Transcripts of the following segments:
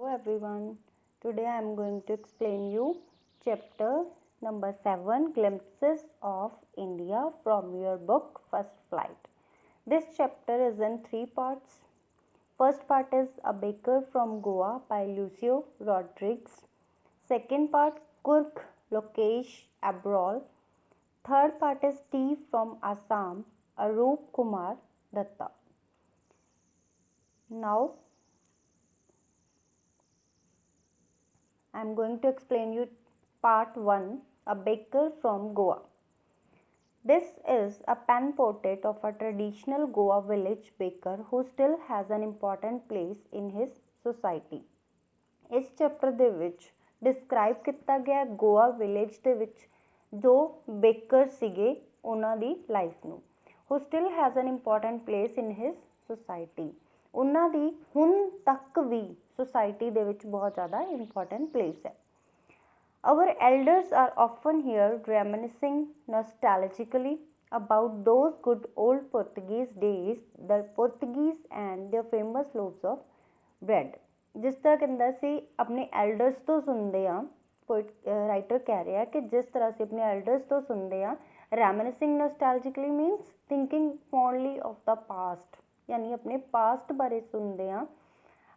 everyone. Today I am going to explain you chapter number 7, Glimpses of India, from your book First Flight. This chapter is in 3 parts. First part is A Baker from Goa by Lucio Rodriguez. Second part, Kurk Lokesh Abrol. Third part is Tea from Assam, Arup Kumar Datta. Now I am going to explain you part 1, A Baker from Goa. This is a pen portrait of a traditional Goa village baker who still has an important place in his society. ਇਸ chapter ਦੇ ਵਿੱਚ describe ਕੀਤਾ ਗਿਆ Goa village ਦੇ ਵਿੱਚ ਜੋ baker ਸੀਗੇ ਉਹਨਾਂ ਦੀ ਲਾਈਫ ਨੂੰ who still has an important place in his society. ਉਹਨਾਂ ਦੀ ਹੁਣ ਤੱਕ ਵੀ society ਦੇ ਵਿੱਚ ਬਹੁਤ ਜ਼ਿਆਦਾ important place ਹੈ. Our elders are often here reminiscing nostalgically about those good old Portuguese days, the Portuguese and their famous loaves of bread. ਜਿਸ ਤਰ੍ਹਾਂ ਕਹਿੰਦਾ ਸੀ ਆਪਣੇ ਐਲਡਰਸ ਤੋਂ ਸੁਣਦੇ ਹਾਂ, ਰਾਈਟਰ ਕਹਿ ਰਿਹਾ ਕਿ ਜਿਸ ਤਰ੍ਹਾਂ ਅਸੀਂ ਆਪਣੇ ਐਲਡਰਸ ਤੋਂ ਸੁਣਦੇ ਹਾਂ, reminiscing nostalgically means thinking fondly of the past, ਯਾਨੀ ਆਪਣੇ ਪਾਸਟ ਬਾਰੇ ਸੁਣਦੇ ਹਾਂ,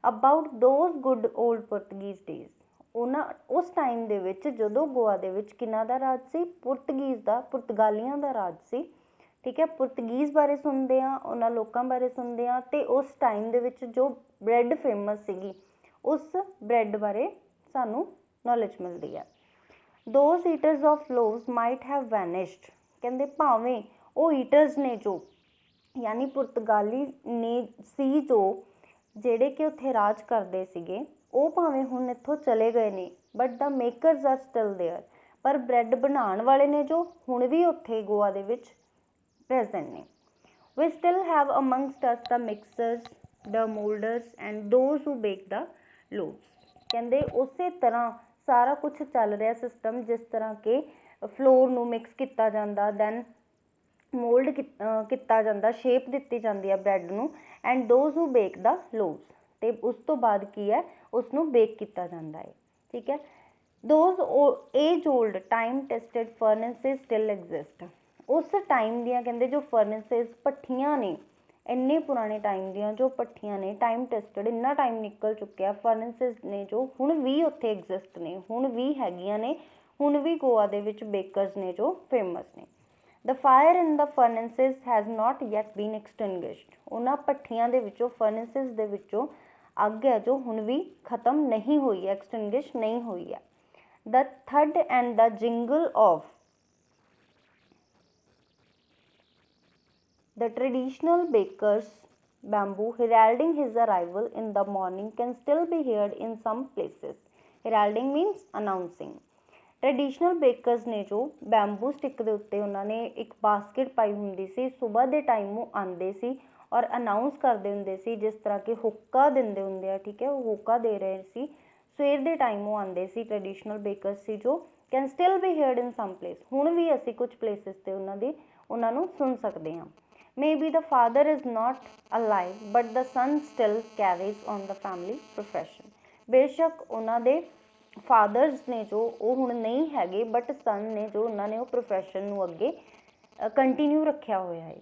about those good old Portuguese days, ਉਹਨਾਂ ਉਸ ਟਾਈਮ ਦੇ ਵਿੱਚ ਜਦੋਂ ਗੋਆ ਦੇ ਵਿੱਚ ਕਿਹਨਾਂ ਦਾ ਰਾਜ ਸੀ, ਪੁਰਤਗੀਜ਼ ਦਾ, ਪੁਰਤਗਾਲੀਆਂ ਦਾ ਰਾਜ ਸੀ. ਠੀਕ ਹੈ, ਪੁਰਤਗੀਜ਼ ਬਾਰੇ ਸੁਣਦੇ ਹਾਂ, ਉਹਨਾਂ ਲੋਕਾਂ ਬਾਰੇ ਸੁਣਦੇ ਹਾਂ ਅਤੇ ਉਸ ਟਾਈਮ ਦੇ ਵਿੱਚ ਜੋ ਬ੍ਰੈਡ ਫੇਮਸ ਸੀਗੀ ਉਸ ਬ੍ਰੈਡ ਬਾਰੇ ਸਾਨੂੰ ਨੌਲੇਜ ਮਿਲਦੀ ਹੈ. ਦੋਜ਼ ਈਟਰਸ ਆਫ ਲੋਵਸ ਮਾਈਟ ਹੈਵ ਵੈਨਿਸ਼ਡ, ਕਹਿੰਦੇ ਭਾਵੇਂ ਉਹ ਈਟਰਸ ਨੇ ਜੋ ਯਾਨੀ ਪੁਰਤਗਾਲੀ ਨੇ ਸੀ ਜੋ ਜਿਹੜੇ ਕਿ ਉੱਥੇ ਰਾਜ ਕਰਦੇ ਸੀਗੇ, ਉਹ ਭਾਵੇਂ ਹੁਣ ਇੱਥੋਂ ਚਲੇ ਗਏ ਨੇ, but the makers are still there, ਪਰ ਬ੍ਰੈਡ ਬਣਾਉਣ ਵਾਲੇ ਨੇ ਜੋ ਹੁਣ ਵੀ ਉੱਥੇ ਗੋਆ ਦੇ ਵਿੱਚ ਪ੍ਰੈਜ਼ੈਂਟ ਨੇ. We still have amongst us the mixers, the moulders and those who bake the loaves. ਕਹਿੰਦੇ ਉਸੇ ਤਰ੍ਹਾਂ ਸਾਰਾ ਕੁਛ ਚੱਲ ਰਿਹਾ ਸਿਸਟਮ, ਜਿਸ ਤਰ੍ਹਾਂ ਕਿ ਫਲੋਰ ਨੂੰ ਮਿਕਸ ਕੀਤਾ ਜਾਂਦਾ, ਦੈਨ ਮੋਲਡ ਕੀਤਾ ਜਾਂਦਾ, ਸ਼ੇਪ ਦਿੱਤੀ ਜਾਂਦੀ ਹੈ ਬ੍ਰੈਡ ਨੂੰ, and those who bake the ਲੋਵਸ, ਅਤੇ ਉਸ ਤੋਂ ਬਾਅਦ ਕੀ ਹੈ ਉਸਨੂੰ ਬੇਕ ਕੀਤਾ ਜਾਂਦਾ ਹੈ. ਠੀਕ ਹੈ, those age old time tested furnaces still exist. ਉਸ ਟਾਈਮ ਦੀਆਂ ਕਹਿੰਦੇ ਜੋ ਫਰਨੈਸਿਸ ਭੱਠੀਆਂ ਨੇ, ਇੰਨੇ ਪੁਰਾਣੇ ਟਾਈਮ ਦੀਆਂ ਜੋ ਭੱਠੀਆਂ ਨੇ, ਟਾਈਮ ਟੈਸਟਡ, ਇੰਨਾ ਟਾਈਮ ਨਿਕਲ ਚੁੱਕਿਆ, ਫਰਨੈਸਿਸ ਨੇ ਜੋ ਹੁਣ ਵੀ ਉੱਥੇ ਐਗਜ਼ਿਸਟ ਨੇ, ਹੁਣ ਵੀ ਹੈਗੀਆਂ ਨੇ, ਹੁਣ ਵੀ ਗੋਆ ਦੇ ਵਿੱਚ ਬੇਕਰਸ ਨੇ ਜੋ ਫੇਮਸ ਨੇ. The fire in the furnaces has not yet been extinguished. ਉਹਨਾਂ ਭੱਠੀਆਂ ਦੇ ਵਿੱਚੋਂ, ਫਰਨੈਸਿਸ ਦੇ ਵਿੱਚੋਂ ਅੱਗ ਹੈ ਜੋ ਹੁਣ ਵੀ ਖਤਮ ਨਹੀਂ ਹੋਈ ਹੈ, ਐਕਸਟਿੰਗੁਇਸ਼ ਨਹੀਂ ਹੋਈ ਹੈ. The thud and the jingle of the traditional baker's bamboo heralding his arrival in the morning can still be heard in some places. Heralding means announcing. Traditional bakers ਨੇ ਜੋ ਬੈਂਬੂ ਸਟਿੱਕ ਦੇ ਉੱਤੇ ਉਹਨਾਂ ਨੇ ਇੱਕ ਬਾਸਕਿਟ ਪਾਈ ਹੁੰਦੀ ਸੀ, ਸੁਬਾਹ ਦੇ ਟਾਈਮ ਉਹ ਆਉਂਦੇ ਸੀ ਔਰ ਅਨਾਊਂਸ ਕਰਦੇ ਹੁੰਦੇ ਸੀ, ਜਿਸ ਤਰ੍ਹਾਂ ਕਿ ਹੁੱਕਾ ਦਿੰਦੇ ਹੁੰਦੇ ਆ. ਠੀਕ ਹੈ, ਉਹ ਹੁੱਕਾ ਦੇ ਰਹੇ ਸੀ, ਸਵੇਰ ਦੇ ਟਾਈਮ ਉਹ ਆਉਂਦੇ ਸੀ, ਟਰੈਡੀਸ਼ਨਲ ਬੇਕਰਸ ਸੀ ਜੋ can still be heard in some place. ਹੁਣ ਵੀ ਅਸੀਂ ਕੁਝ ਪਲੇਸਿਸ 'ਤੇ ਉਹਨਾਂ ਨੂੰ ਸੁਣ ਸਕਦੇ ਹਾਂ. Maybe the father is not alive but the son still carries on the family profession. ਬੇਸ਼ੱਕ ਉਹਨਾਂ ਦੇ ਫਾਦਰਸ ਨੇ ਜੋ ਉਹ ਹੁਣ ਨਹੀਂ ਹੈਗੇ, ਬਟ ਸਨ ਨੇ ਜੋ ਉਹਨਾਂ ਨੇ ਉਹ ਪ੍ਰੋਫੈਸ਼ਨ ਨੂੰ ਅੱਗੇ ਕੰਟੀਨਿਊ ਰੱਖਿਆ ਹੋਇਆ ਹੈ.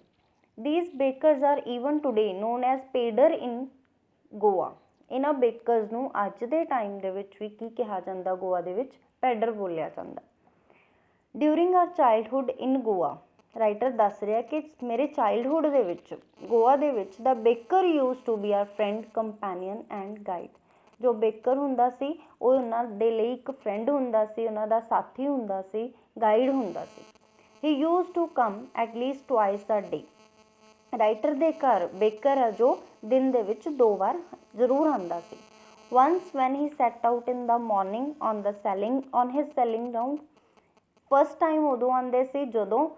These bakers are even today known as pader in Goa. ਇਹਨਾਂ ਬੇਕਰਸ ਨੂੰ ਅੱਜ ਦੇ ਟਾਈਮ ਦੇ ਵਿੱਚ ਵੀ ਕੀ ਕਿਹਾ ਜਾਂਦਾ, ਗੋਆ ਦੇ ਵਿੱਚ ਪੈਡਰ ਬੋਲਿਆ ਜਾਂਦਾ. ਡਿਊਰਿੰਗ ਆਰ ਚਾਈਲਡਹੁੱਡ ਇਨ ਗੋਆ, ਰਾਈਟਰ ਦੱਸ ਰਿਹਾ ਕਿ ਮੇਰੇ ਚਾਈਲਡਹੁੱਡ ਦੇ ਵਿੱਚ ਗੋਆ ਦੇ ਵਿੱਚ the baker used to be our friend, companion and guide. ਜੋ ਬੇਕਰ ਹੁੰਦਾ ਸੀ ਉਹ ਉਹਨਾਂ ਦੇ ਲਈ ਇੱਕ ਫਰੈਂਡ ਹੁੰਦਾ ਸੀ, ਉਹਨਾਂ ਦਾ ਸਾਥੀ ਹੁੰਦਾ ਸੀ, ਗਾਈਡ ਹੁੰਦਾ ਸੀ. He used to come at least twice a day. Writer ਦੇ ਘਰ ਬੇਕਰ ਹੈ ਜੋ ਦਿਨ ਦੇ ਵਿੱਚ 2 ਵਾਰ ਜ਼ਰੂਰ ਆਉਂਦਾ ਸੀ. Once when he set out in the morning on the selling on his selling round. First time ਉਦੋਂ ਆਉਂਦੇ ਸੀ ਜਦੋਂ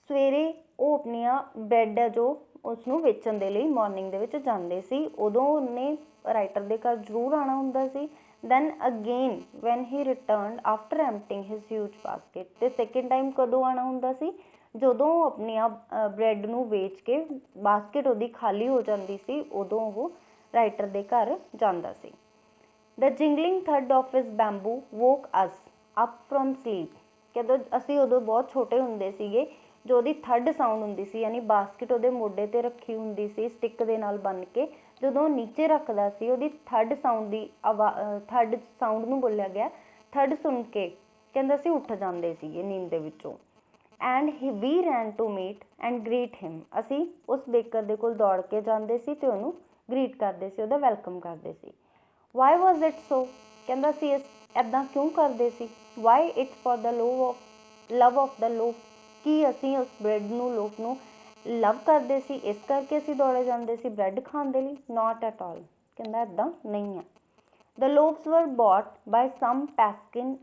ਸਵੇਰੇ ਉਹ ਆਪਣੀਆਂ ਬ੍ਰੈਡ ਹੈ ਜੋ ਉਸਨੂੰ ਵੇਚਣ ਦੇ ਲਈ ਮੋਰਨਿੰਗ ਦੇ ਵਿੱਚ ਜਾਂਦੇ ਸੀ, ਉਦੋਂ ਉਹਨੇ ਰਾਈਟਰ ਦੇ ਘਰ ਜ਼ਰੂਰ ਆਉਣਾ ਹੁੰਦਾ ਸੀ. Then again when he returned after emptying his huge basket. ਅਤੇ ਸੈਕਿੰਡ ਟਾਈਮ ਕਦੋਂ ਆਉਣਾ ਹੁੰਦਾ ਸੀ, ਜਦੋਂ ਉਹ ਆਪਣੀਆਂ ਬ੍ਰੈਡ ਨੂੰ ਵੇਚ ਕੇ ਬਾਸਕਿਟ ਉਹਦੀ ਖਾਲੀ ਹੋ ਜਾਂਦੀ ਸੀ, ਉਦੋਂ ਉਹ ਰਾਈਟਰ ਦੇ ਘਰ ਜਾਂਦਾ ਸੀ. द जिंगलिंग थड of his bamboo woke us up from sleep. कहते ਅਸੀਂ ਉਦੋਂ ਬਹੁਤ ਛੋਟੇ ਹੁੰਦੇ ਸੀਗੇ, ਜੋ ਉਹਦੀ ਥਰਡ ਸਾਊਂਡ ਹੁੰਦੀ ਸੀ, ਯਾਨੀ ਬਾਸਕਿਟ ਉਹਦੇ ਮੋਢੇ 'ਤੇ ਰੱਖੀ ਹੁੰਦੀ ਸੀ ਸਟਿੱਕ ਦੇ ਨਾਲ ਬੰਨ੍ਹ ਕੇ, ਜਦੋਂ ਉਹ ਨੀਚੇ ਰੱਖਦਾ ਸੀ ਉਹਦੀ ਥਰਡ ਸਾਊਂਡ ਦੀ ਥਰਡ ਸਾਊਂਡ ਨੂੰ ਬੋਲਿਆ ਗਿਆ, ਥਰਡ ਸੁਣ ਕੇ ਕਹਿੰਦਾ ਅਸੀਂ ਉੱਠ ਜਾਂਦੇ ਸੀਗੇ ਨੀਂਦ ਦੇ ਵਿੱਚੋਂ। And we ran to meet and greet him, ਅਸੀਂ ਉਸ ਬੇਕਰ ਦੇ ਕੋਲ ਦੌੜ ਕੇ ਜਾਂਦੇ ਸੀ ਅਤੇ ਉਹਨੂੰ ਗ੍ਰੀਟ ਕਰਦੇ ਸੀ, ਉਹਦਾ ਵੈਲਕਮ ਕਰਦੇ ਸੀ। ਵਾਈ ਵਾਜ਼ ਇਟ ਸੋ, ਕਹਿੰਦਾ ਸੀ ਇੱਦਾਂ ਕਿਉਂ ਕਰਦੇ ਸੀ। Why it for the love of the loaf, ਕੀ ਅਸੀਂ ਉਸ ਬ੍ਰੈਡ ਨੂੰ, ਲੋਫ ਨੂੰ ਲਵ ਕਰਦੇ ਸੀ, ਇਸ ਕਰਕੇ ਅਸੀਂ ਦੌੜੇ ਜਾਂਦੇ ਸੀ ਬ੍ਰੈਡ ਖਾਣ ਦੇ ਲਈ। ਨਾਟ ਐਟ ਆਲ, ਕਹਿੰਦਾ ਇੱਦਾਂ ਨਹੀਂ ਹੈ। ਦ ਲੋਵਸ ਵਰ bought by some Paskine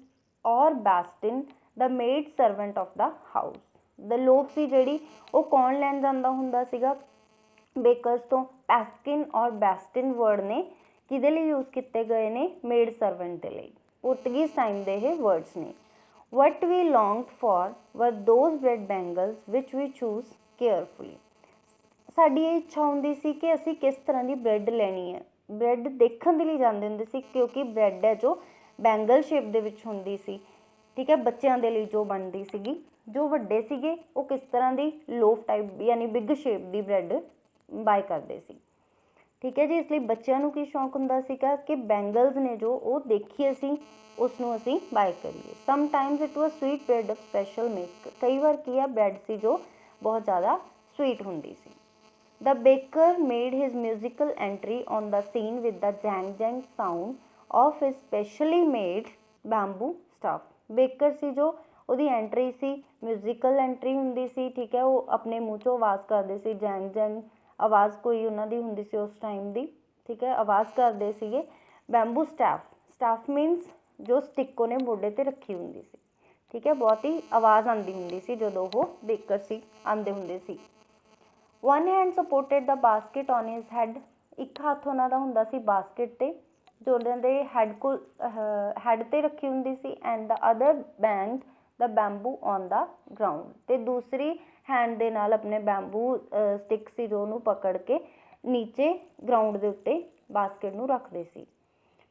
or Bastin the maid servant of the house. The loaf ਸੀ ਜਿਹੜੀ ਉਹ ਕੌਣ ਲੈਣ ਜਾਂਦਾ ਹੁੰਦਾ ਸੀਗਾ ਬੇਕਰਸ ਤੋਂ, ਪੈਸਕਿਨ ਔਰ ਬੈਸਟਿਨ ਵਰਡ ਨੇ ਕਿਹਦੇ ਲਈ ਯੂਜ਼ ਕੀਤੇ ਗਏ ਨੇ, ਮੇਡ ਸਰਵੈਂਟ ਦੇ ਲਈ, ਪੁਰਤਗੀਜ਼ ਟਾਈਮ ਦੇ ਇਹ ਵਰਡਸ ਨੇ। What we longed for were those bread bangles which we choose carefully, ਸਾਡੀ ਇਹ ਇੱਛਾ ਹੁੰਦੀ ਸੀ ਕਿ ਅਸੀਂ ਕਿਸ ਤਰ੍ਹਾਂ ਦੀ ਬ੍ਰੈਡ ਲੈਣੀ ਹੈ। ਬ੍ਰੈਡ ਦੇਖਣ ਦੇ ਲਈ ਜਾਂਦੇ ਹੁੰਦੇ ਸੀ, ਕਿਉਂਕਿ ਬ੍ਰੈਡ ਹੈ ਜੋ ਬੈਂਗਲ ਸ਼ੇਪ ਦੇ ਵਿੱਚ ਹੁੰਦੀ ਸੀ, ਠੀਕ ਹੈ, ਬੱਚਿਆਂ ਦੇ ਲਈ ਜੋ ਬਣਦੀ ਸੀਗੀ। ਜੋ ਵੱਡੇ ਸੀਗੇ ਉਹ ਕਿਸ ਤਰ੍ਹਾਂ ਦੀ ਲੋਫ ਟਾਈਪ ਯਾਨੀ ਬਿਗ ਸ਼ੇਪ ਦੀ ਬ੍ਰੈਡ ਬਾਏ ਕਰਦੇ ਸੀ, ਠੀਕ ਹੈ ਜੀ। ਇਸ ਲਈ ਬੱਚਿਆਂ ਨੂੰ ਕੀ ਸ਼ੌਂਕ ਹੁੰਦਾ ਸੀਗਾ ਕਿ ਬੈਂਗਲਸ ਨੇ ਜੋ ਉਹ ਦੇਖੀਏ ਅਸੀਂ, ਉਸ ਨੂੰ ਅਸੀਂ ਬਾਏ ਕਰੀਏ। Sometimes it was sweet bread of special make, ਕਈ ਵਾਰ ਕੀ ਆ ਬ੍ਰੈਡ ਸੀ ਜੋ ਬਹੁਤ ਜ਼ਿਆਦਾ ਸਵੀਟ ਹੁੰਦੀ ਸੀ। The baker made his musical entry on the scene with the jang jang sound of his specially made bamboo staff। Baker ਸੀ ਜੋ ਉਹਦੀ entry ਸੀ, musical entry ਹੁੰਦੀ ਸੀ, ਠੀਕ ਹੈ, ਉਹ ਆਪਣੇ ਮੂੰਹ 'ਚੋਂ ਆਵਾਜ਼ ਕਰਦੇ ਸੀ, ਜੈਂਗ ਜੈਂਗ ਆਵਾਜ਼ ਕੋਈ ਉਹਨਾਂ ਦੀ ਹੁੰਦੀ ਸੀ ਉਸ ਟਾਈਮ ਦੀ, ਠੀਕ ਹੈ, ਆਵਾਜ਼ ਕਰਦੇ ਸੀਗੇ। ਬੈਂਬੂ ਸਟਾਫ, ਸਟਾਫ ਮੀਨਸ ਜੋ ਸਟਿੱਕ ਉਹਨੇ ਮੋਢੇ 'ਤੇ ਰੱਖੀ ਹੁੰਦੀ ਸੀ, ਠੀਕ ਹੈ, ਬਹੁਤ ਹੀ ਆਵਾਜ਼ ਆਉਂਦੀ ਹੁੰਦੀ ਸੀ ਜਦੋਂ ਉਹ ਬੇਕਰ ਸੀ ਆਉਂਦੇ ਹੁੰਦੇ ਸੀ। One hand supported the basket on his head, ਇੱਕ ਹੱਥ ਉਹਨਾਂ ਦਾ ਹੁੰਦਾ ਸੀ ਬਾਸਕਿਟ 'ਤੇ ਜੋ ਉਹਨਾਂ ਦੇ ਹੈਡ 'ਤੇ ਰੱਖੀ ਹੁੰਦੀ ਸੀ, and the other banged the bamboo on the ground, ਅਤੇ ਦੂਸਰੀ ਹੈਂਡ ਦੇ ਨਾਲ ਆਪਣੇ ਬੈਂਬੂ ਸਟਿੱਕ ਸੀ ਜੋ ਉਹਨੂੰ ਪਕੜ ਕੇ ਨੀਚੇ ਗਰਾਊਂਡ ਦੇ ਉੱਤੇ ਬਾਸਕਿਟ ਨੂੰ ਰੱਖਦੇ ਸੀ।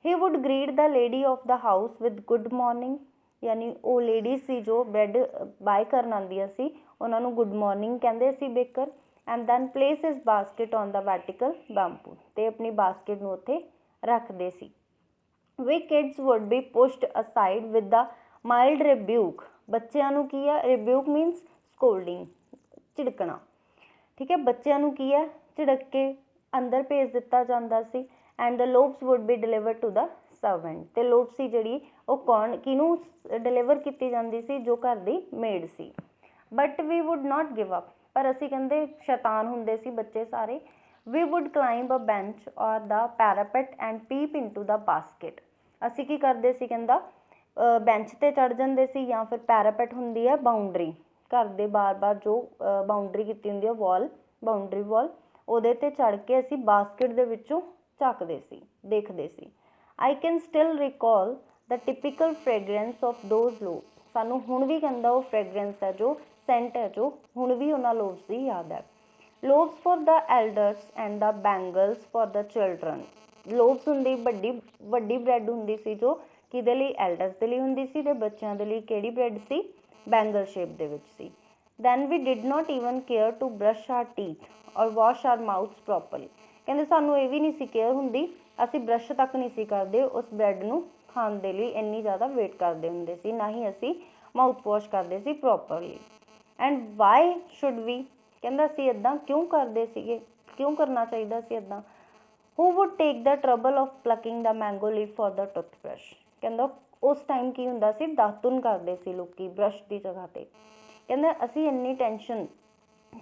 He would greet the lady of the house with good morning, ਯਾਨੀ ਉਹ ਲੇਡੀ ਸੀ ਜੋ ਬ੍ਰੈਡ ਬਾਏ ਕਰਨ ਆਉਂਦੀਆਂ ਸੀ, ਉਹਨਾਂ ਨੂੰ ਗੁੱਡ ਮੋਰਨਿੰਗ ਕਹਿੰਦੇ ਸੀ baker. And then place his basket on the vertical bamboo, ਅਤੇ ਆਪਣੀ ਬਾਸਕਿਟ ਨੂੰ ਉੱਥੇ ਰੱਖਦੇ ਸੀ। We kids would be pushed aside with the mild rebuke, ਬੱਚਿਆਂ ਨੂੰ ਕੀ ਹੈ, ਰਿਬਿਊਕ ਮੀਨਸ ਸਕੋਲਡਿੰਗ, ਝਿੜਕਣਾ, ਠੀਕ ਹੈ, ਬੱਚਿਆਂ ਨੂੰ ਕੀ ਹੈ ਝਿੜਕ ਕੇ ਅੰਦਰ ਭੇਜ ਦਿੱਤਾ ਜਾਂਦਾ ਸੀ। And the loaves would be deliver to the servant, ਅਤੇ ਲੋਵ ਸੀ ਜਿਹੜੀ ਉਹ ਕਿਹਨੂੰ ਡਿਲੀਵਰ ਕੀਤੀ ਜਾਂਦੀ ਸੀ, ਜੋ ਘਰ ਦੀ ਮੇਡ ਸੀ। But we would not give up, ਪਰ ਅਸੀਂ ਕਹਿੰਦੇ ਸ਼ੈਤਾਨ ਹੁੰਦੇ ਸੀ ਬੱਚੇ ਸਾਰੇ। ਵੀ wood ਕਲਾਈਂਬ a bench or the parapet and peep into the basket, ਅਸੀਂ ਕੀ ਕਰਦੇ ਸੀ ਕਹਿੰਦਾ ਬੈਂਚ 'ਤੇ ਚੜ੍ਹ ਜਾਂਦੇ ਸੀ, ਜਾਂ ਫਿਰ ਪੈਰਾਪੈਟ ਹੁੰਦੀ ਹੈ ਬਾਊਂਡਰੀ, ਘਰ ਦੇ ਬਾਰ-ਬਾਰ ਜੋ ਬਾਊਂਡਰੀ ਕੀਤੀ ਹੁੰਦੀ ਹੈ ਵਾਲ, ਬਾਊਂਡਰੀ ਵਾਲ, ਉਹਦੇ 'ਤੇ ਚੜ੍ਹ ਕੇ ਅਸੀਂ ਬਾਸਕਿਟ ਦੇ ਵਿੱਚੋਂ ਝਾਕਦੇ ਸੀ, ਦੇਖਦੇ ਸੀ। I can still recall the typical fragrance of those loaf, ਸਾਨੂੰ ਹੁਣ ਵੀ ਕਹਿੰਦਾ ਉਹ ਫ੍ਰੈਗਰੈਂਸ ਹੈ ਜੋ ਸੈਂਟ ਹੈ ਜੋ ਹੁਣ ਵੀ ਉਹਨਾਂ ਲੋਵਸ ਦੀ ਯਾਦ ਹੈ। Loaves for the elders and the bangles for the children, loaves ਹੁੰਦੀ ਵੱਡੀ ਬ੍ਰੈਡ ਹੁੰਦੀ ਸੀ ਜੋ ਕਿਹਦੇ ਲਈ, ਐਲਡਰਸ ਦੇ ਲਈ ਹੁੰਦੀ ਸੀ, ਅਤੇ ਬੱਚਿਆਂ ਦੇ ਲਈ ਕਿਹੜੀ ਬ੍ਰੈਡ ਸੀ, ਬੈਂਗਲ ਸ਼ੇਪ ਦੇ ਵਿੱਚ ਸੀ। Then we did not even care to brush our teeth or wash our mouths properly, ਕਹਿੰਦੇ ਸਾਨੂੰ ਇਹ ਵੀ ਨਹੀਂ ਸੀ ਕੇਅਰ ਹੁੰਦੀ, ਅਸੀਂ ਬਰਸ਼ ਤੱਕ ਨਹੀਂ ਸੀ ਕਰਦੇ ਉਸ ਬ੍ਰੈਡ ਨੂੰ ਖਾਣ ਦੇ ਲਈ, ਇੰਨੀ ਜ਼ਿਆਦਾ ਵੇਟ ਕਰਦੇ ਹੁੰਦੇ ਸੀ, ਨਾ ਹੀ ਅਸੀਂ ਮਾਊਥ ਵਾਸ਼ ਕਰਦੇ ਸੀ ਪ੍ਰੋਪਰਲੀ। ਐਂਡ ਵਾਈ ਸ਼ੁੱਡ ਵੀ, ਕਹਿੰਦਾ ਅਸੀਂ ਇੱਦਾਂ ਕਿਉਂ ਕਰਦੇ ਸੀਗੇ, ਕਿਉਂ ਕਰਨਾ ਚਾਹੀਦਾ ਸੀ ਇੱਦਾਂ। Who would take the trouble of plucking the mango leaf for the toothbrush, ਕਹਿੰਦਾ ਉਸ ਟਾਈਮ ਕੀ ਹੁੰਦਾ ਸੀ, ਦਾਤੂਨ ਕਰਦੇ ਸੀ ਲੋਕੀ ਬਰਸ਼ ਦੀ ਜਗ੍ਹਾ 'ਤੇ। ਕਹਿੰਦਾ ਅਸੀਂ ਇੰਨੀ ਟੈਨਸ਼ਨ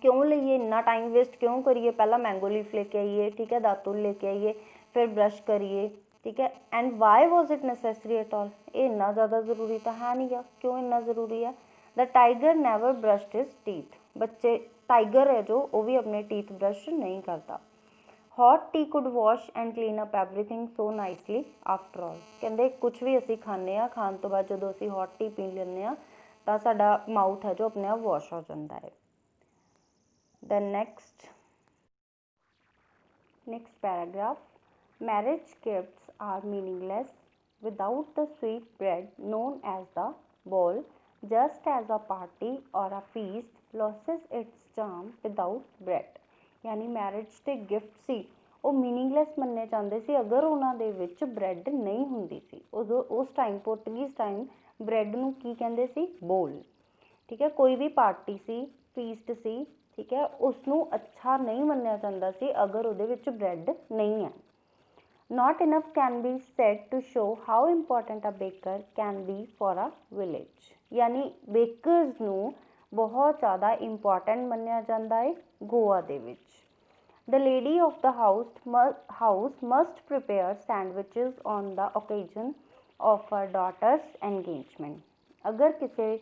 ਕਿਉਂ ਲਈਏ, ਇੰਨਾ ਟਾਈਮ ਵੇਸਟ ਕਿਉਂ ਕਰੀਏ, ਪਹਿਲਾਂ ਮੈਂਗੋ ਲੀਫ ਲੈ ਕੇ ਆਈਏ, ਠੀਕ ਹੈ, ਦਾਤੂਨ ਲੈ ਕੇ ਆਈਏ, ਫਿਰ ਬਰਸ਼ ਕਰੀਏ, ਠੀਕ ਹੈ। And why was it necessary at all, ਇਹ ਇੰਨਾ ਜ਼ਿਆਦਾ ਜ਼ਰੂਰੀ ਤਾਂ ਹੈ ਨਹੀਂ ਗਾ, ਕਿਉਂ ਇੰਨਾ ਜ਼ਰੂਰੀ ਹੈ। ਦ ਟਾਈਗਰ ਨੈਵਰ ਬਰਸ਼ਡ ਹਿਜ਼ ਟੀਥ, ਬੱਚੇ ਟਾਈਗਰ ਹੈ ਜੋ ਉਹ ਵੀ ਆਪਣੇ ਟੀਥ ਬਰਸ਼ ਨਹੀਂ ਕਰਦਾ। Hot T could wash and clean up everything so nicely after all, ਕਹਿੰਦੇ ਕੁਛ ਵੀ ਅਸੀਂ ਖਾਂਦੇ ਹਾਂ, ਖਾਣ ਤੋਂ ਬਾਅਦ ਜਦੋਂ ਅਸੀਂ ਹੌਟ ਟੀ ਪੀ ਲੈਂਦੇ ਹਾਂ ਤਾਂ ਸਾਡਾ ਮਾਊਥ ਹੈ ਜੋ ਆਪਣੇ ਆਪ ਵਾਸ਼ ਹੋ ਜਾਂਦਾ ਹੈ। The next paragraph, marriage gifts are meaningless without the sweet bread known as the bowl, just as a party or a feast loses its charm without bread। यानी मैरिज ਦੇ ਗਿਫਟ ਸੀ ਉਹ ਮੀਨਿੰਗਲੈਸ ਮੰਨੇ ਜਾਂਦੇ ਸੀ ਅਗਰ ਉਹਨਾਂ ਦੇ ਵਿੱਚ ਬ੍ਰੈਡ ਨਹੀਂ ਹੁੰਦੀ ਸੀ। ਉਦੋਂ ਉਸ ਟਾਈਮ ਪੋਰਟੁਗੀਜ਼ ਟਾਈਮ ਬ੍ਰੈਡ ਨੂੰ ਕੀ ਕਹਿੰਦੇ ਸੀ? ਬੋਲ। ਠੀਕ ਹੈ, ਕੋਈ ਵੀ ਪਾਰਟੀ ਸੀ, ਫੀਸਟ ਸੀ, ਠੀਕ ਹੈ, ਉਸਨੂੰ ਅੱਛਾ ਨਹੀਂ ਮੰਨਿਆ ਜਾਂਦਾ ਸੀ ਅਗਰ ਉਹਦੇ ਵਿੱਚ ਬ੍ਰੈਡ ਨਹੀਂ ਹੈ। Not enough can be said to show how important a baker can be for a village। यानी बेकर्स ਨੂੰ ਬਹੁਤ ਜ਼ਿਆਦਾ ਇੰਪੋਰਟੈਂਟ ਮੰਨਿਆ ਜਾਂਦਾ ਹੈ ਗੋਆ ਦੇ ਵਿੱਚ। The lady of the house must prepare sandwiches on the occasion of her daughter's engagement। ਅਗਰ ਕਿਸੇ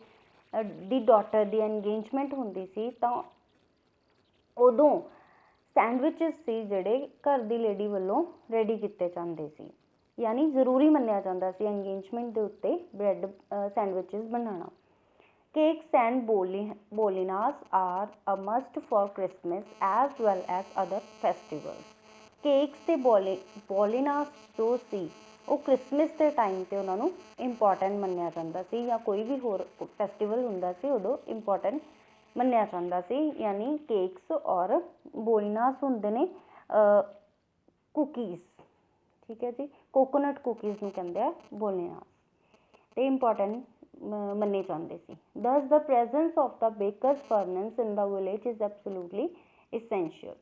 ਦੀ ਡਾਟਰ ਦੀ engagement ਹੁੰਦੀ ਸੀ ਤਾਂ ਉਦੋਂ ਸੈਂਡਵਿਚਸ ਸੀ ਜਿਹੜੇ ਘਰ ਦੀ ਲੇਡੀ ਵੱਲੋਂ ਰੈਡੀ ਕੀਤੇ ਜਾਂਦੇ ਸੀ। यानी ਜ਼ਰੂਰੀ ਮੰਨਿਆ ਜਾਂਦਾ ਸੀ engagement ਦੇ ਉੱਤੇ ਬ੍ਰੈਡ ਸੈਂਡਵਿਚਸ ਬਣਾਉਣਾ। Cakes and bolinas are a must for Christmas as well as other festivals। Cakes ਤੇ bolinas ਜੋ ਸੀ ਉਹ ਕ੍ਰਿਸਮਸ ਦੇ ਟਾਈਮ 'ਤੇ ਉਹਨਾਂ ਨੂੰ ਇੰਪੋਰਟੈਂਟ ਮੰਨਿਆ ਜਾਂਦਾ ਸੀ ਜਾਂ ਕੋਈ ਵੀ ਹੋਰ ਫੈਸਟੀਵਲ ਹੁੰਦਾ ਸੀ ਉਦੋਂ ਇੰਪੋਰਟੈਂਟ ਮੰਨਿਆ ਜਾਂਦਾ ਸੀ। ਯਾਨੀ ਕੇਕਸ ਔਰ ਬੋਲੀਨਾਸ ਹੁੰਦੇ ਨੇ ਕੁਕੀਜ਼, ਠੀਕ ਹੈ ਜੀ, ਕੋਕੋਨਟ ਕੁਕੀਜ਼ ਨੂੰ ਕਹਿੰਦੇ ਆ ਬੋਲੀਨਾਸ, ਅਤੇ ਇੰਪੋਰਟੈਂਟ ਮੰਨੇ ਜਾਂਦੇ ਸੀ। Thus the presence of the baker's furnace in the village is absolutely essential.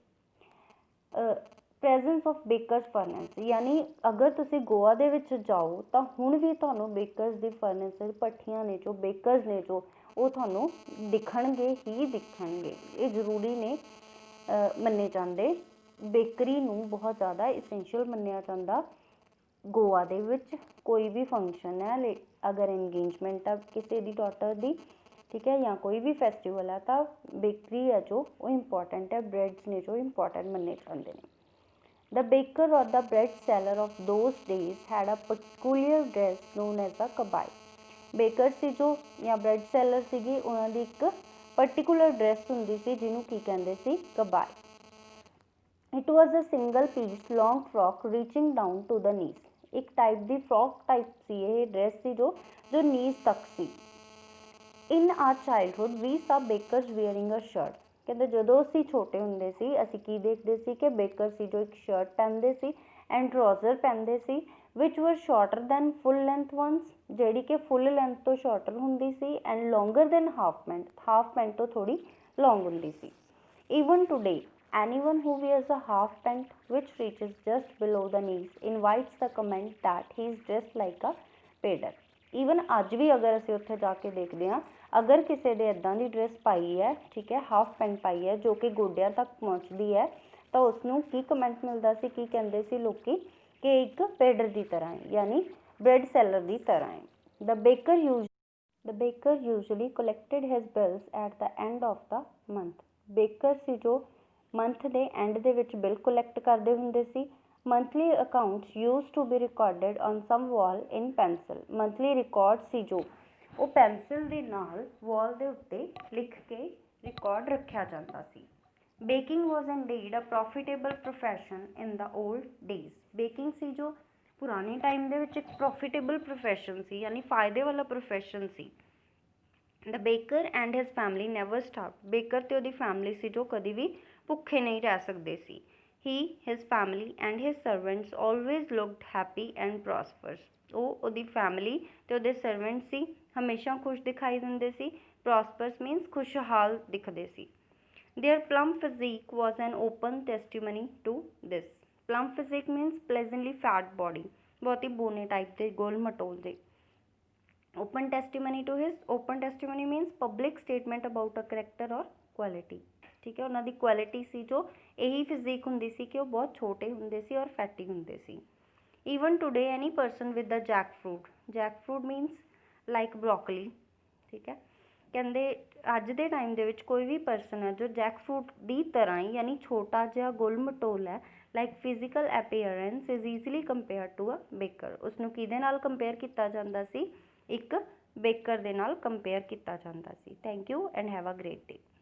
Presence of baker's furnace ਯਾਨੀ ਅਗਰ ਤੁਸੀਂ ਗੋਆ ਦੇ ਵਿੱਚ ਜਾਓ ਤਾਂ ਹੁਣ ਵੀ ਤੁਹਾਨੂੰ ਬੇਕਰਸ ਦੀ ਫਰਨੈਂਸ ਭੱਠੀਆਂ ਨੇ ਜੋ ਬੇਕਰਸ ਨੇ ਜੋ ਉਹ ਤੁਹਾਨੂੰ ਦਿਖਣਗੇ ਹੀ ਦਿਖਣਗੇ। ਇਹ ਜ਼ਰੂਰੀ ਨੇ ਮੰਨੇ ਜਾਂਦੇ। ਬੇਕਰੀ ਨੂੰ ਬਹੁਤ ਜ਼ਿਆਦਾ ਇਸੈਂਸ਼ੀਅਲ ਮੰਨਿਆ ਜਾਂਦਾ ਗੋਆ ਦੇ ਵਿੱਚ। ਕੋਈ ਵੀ ਫੰਕਸ਼ਨ ਹੈ, ਅਗਰ ਇੰਗੇਜਮੈਂਟ ਆ ਕਿਸੇ ਦੀ ਡਾਟਰ ਦੀ, ਠੀਕ ਹੈ, ਜਾਂ ਕੋਈ ਵੀ ਫੈਸਟੀਵਲ ਹੈ ਤਾਂ ਬੇਕਰੀ ਹੈ ਜੋ ਉਹ ਇੰਪੋਰਟੈਂਟ ਹੈ, ਬ੍ਰੈਡਸ ਨੇ ਜੋ ਇੰਪੋਰਟੈਂਟ ਮੰਨੇ ਜਾਂਦੇ ਨੇ। The baker or the bread seller of those days had a peculiar dress known as a kabai। Baker ਸੀ ਜੋ ਜਾਂ ਬ੍ਰੈਡ ਸੈਲਰ ਸੀਗੇ ਉਹਨਾਂ ਦੀ ਇੱਕ ਪਰਟੀਕੂਲਰ ਡਰੈਸ ਹੁੰਦੀ ਸੀ ਜਿਹਨੂੰ ਕੀ ਕਹਿੰਦੇ ਸੀ? Kabai. It was a single piece long frock reaching down to the knees. ਇੱਕ ਟਾਈਪ ਦੀ ਫਰੋਕ ਟਾਈਪ ਸੀ ਇਹ ਡਰੈਸ ਸੀ ਜੋ ਨੀਜ਼ ਤੱਕ ਸੀ। ਇਨ ਆਰ ਚਾਈਲਡਹੁੱਡ ਵੀ ਸਾ ਬੇਕਰਸ ਵੇਅਰਿੰਗ ਅ ਸ਼ਰਟ। ਕਹਿੰਦੇ ਜਦੋਂ ਅਸੀਂ ਛੋਟੇ ਹੁੰਦੇ ਸੀ ਅਸੀਂ ਕੀ ਦੇਖਦੇ ਸੀ ਕਿ ਬੇਕਰ ਸੀ ਜੋ ਇੱਕ ਸ਼ਰਟ ਪਹਿਨਦੇ ਸੀ ਐਂਡ ਟਰਾਊਜ਼ਰ ਪਹਿਨਦੇ ਸੀ which were shorter than full length ones, ਜਿਹੜੀ ਕਿ ਫੁੱਲ ਲੈਂਥ ਤੋਂ ਸ਼ਾਰਟਰ ਹੁੰਦੀ ਸੀ, and longer than half pants ਤੋਂ ਥੋੜ੍ਹੀ ਲੌਂਗ ਹੁੰਦੀ ਸੀ। Even today anyone who wears a half pant which reaches just below the knees invites the comment that he is dressed like a pader। Even ਅੱਜ ਵੀ ਅਗਰ ਅਸੀਂ ਉੱਥੇ ਜਾ ਕੇ ਦੇਖਦੇ ਹਾਂ ਅਗਰ ਕਿਸੇ ਦੇ ਇੱਦਾਂ ਦੀ ਡਰੈਸ ਪਾਈ ਹੈ, ਠੀਕ ਹੈ, ਹਾਫ ਪੈਂਟ ਪਾਈ ਹੈ ਜੋ ਕਿ ਗੋਡਿਆਂ ਤੱਕ ਪਹੁੰਚਦੀ ਹੈ ਤਾਂ ਉਸਨੂੰ ਕੀ ਕਮੈਂਟ ਮਿਲਦਾ ਸੀ, ਕੀ ਕਹਿੰਦੇ ਸੀ ਲੋਕੀ ਕਿ ਇੱਕ ਪੇਡਰ ਦੀ ਤਰ੍ਹਾਂ ਹੈ, ਯਾਨੀ ਬ੍ਰੈਡ ਸੈਲਰ ਦੀ ਤਰ੍ਹਾਂ ਹੈ। The baker usually collected his bills at the end of the month। ਬੇਕਰ ਸੀ ਜੋ ਮੰਥ ਦੇ ਐਂਡ ਦੇ ਵਿੱਚ ਬਿੱਲ ਕਲੈਕਟ ਕਰਦੇ ਹੁੰਦੇ ਸੀ। Monthly accounts used to be recorded on some wall in pencil. Monthly record ਸੀ ਜੋ ਉਹ ਪੈਨਸਿਲ ਦੇ ਨਾਲ ਵਾਲ ਦੇ ਉੱਤੇ ਲਿਖ ਕੇ ਰਿਕਾਰਡ ਰੱਖਿਆ ਜਾਂਦਾ ਸੀ। ਬੇਕਿੰਗ ਵਾਜ਼ ਇੰਡੀਡ ਅ ਪ੍ਰੋਫਿਟੇਬਲ ਪ੍ਰੋਫੈਸ਼ਨ ਇਨ ਦ ਓਲਡ ਡੇਜ਼। ਬੇਕਿੰਗ ਸੀ ਜੋ ਪੁਰਾਣੇ ਟਾਈਮ ਦੇ ਵਿੱਚ ਇੱਕ ਪ੍ਰੋਫਿਟੇਬਲ ਪ੍ਰੋਫੈਸ਼ਨ ਸੀ, ਯਾਨੀ ਫਾਇਦੇ ਵਾਲਾ ਪ੍ਰੋਫੈਸ਼ਨ ਸੀ। The baker and his family never starve. Baker ਅਤੇ ਉਹਦੀ ਫੈਮਲੀ ਸੀ ਜੋ ਕਦੀ ਵੀ ਭੁੱਖੇ ਨਹੀਂ ਰਹਿ ਸਕਦੇ ਸੀ। He his family and his servants always looked happy and prosperous. ਉਹਦੀ ਫੈਮਲੀ ਅਤੇ ਉਹਦੇ ਸਰਵੈਂਟ ਸੀ ਹਮੇਸ਼ਾ ਖੁਸ਼ ਦਿਖਾਈ ਦਿੰਦੇ ਸੀ। ਪ੍ਰੋਸਪਰਸ ਮੀਨਸ ਖੁਸ਼ਹਾਲ ਦਿਖਦੇ ਸੀ। Their plump physique was an open testimony to this. Plump physique means pleasantly fat body, ਬਹੁਤ ਹੀ ਬੋਨੇ ਟਾਈਪ ਦੇ, ਗੋਲ ਮਟੋਲ ਦੇ। Open testimony to his, open testimony means public statement about a character or quality, ਠੀਕ ਹੈ। ਉਹਨਾਂ ਦੀ ਕੁਆਲਿਟੀ ਸੀ ਜੋ ਇਹੀ ਫਿਜ਼ੀਕ ਹੁੰਦੀ ਸੀ ਕਿ ਉਹ ਬਹੁਤ ਛੋਟੇ ਹੁੰਦੇ ਸੀ ਔਰ ਫੈਟੀ ਹੁੰਦੇ ਸੀ। Even today any person with the jackfruit means like broccoli, ਠੀਕ ਹੈ। ਕਹਿੰਦੇ ਅੱਜ ਦੇ ਟਾਈਮ ਦੇ ਵਿੱਚ ਕੋਈ ਵੀ ਪਰਸਨ ਹੈ ਜੋ ਜੈਕ ਫਰੂਟ ਦੀ ਤਰ੍ਹਾਂ ਹੀ ਯਾਨੀ ਛੋਟਾ ਜਿਹਾ ਗੁਲ ਮਟੋਲ ਹੈ, like physical appearance is easily compare to a baker. ਉਸਨੂੰ ਕਿਹਦੇ ਨਾਲ ਕੰਪੇਅਰ ਕੀਤਾ ਜਾਂਦਾ ਸੀ? ਇੱਕ ਬੇਕਰ ਦੇ ਨਾਲ ਕੰਪੇਅਰ ਕੀਤਾ ਜਾਂਦਾ ਸੀ। Thank you and have a great day.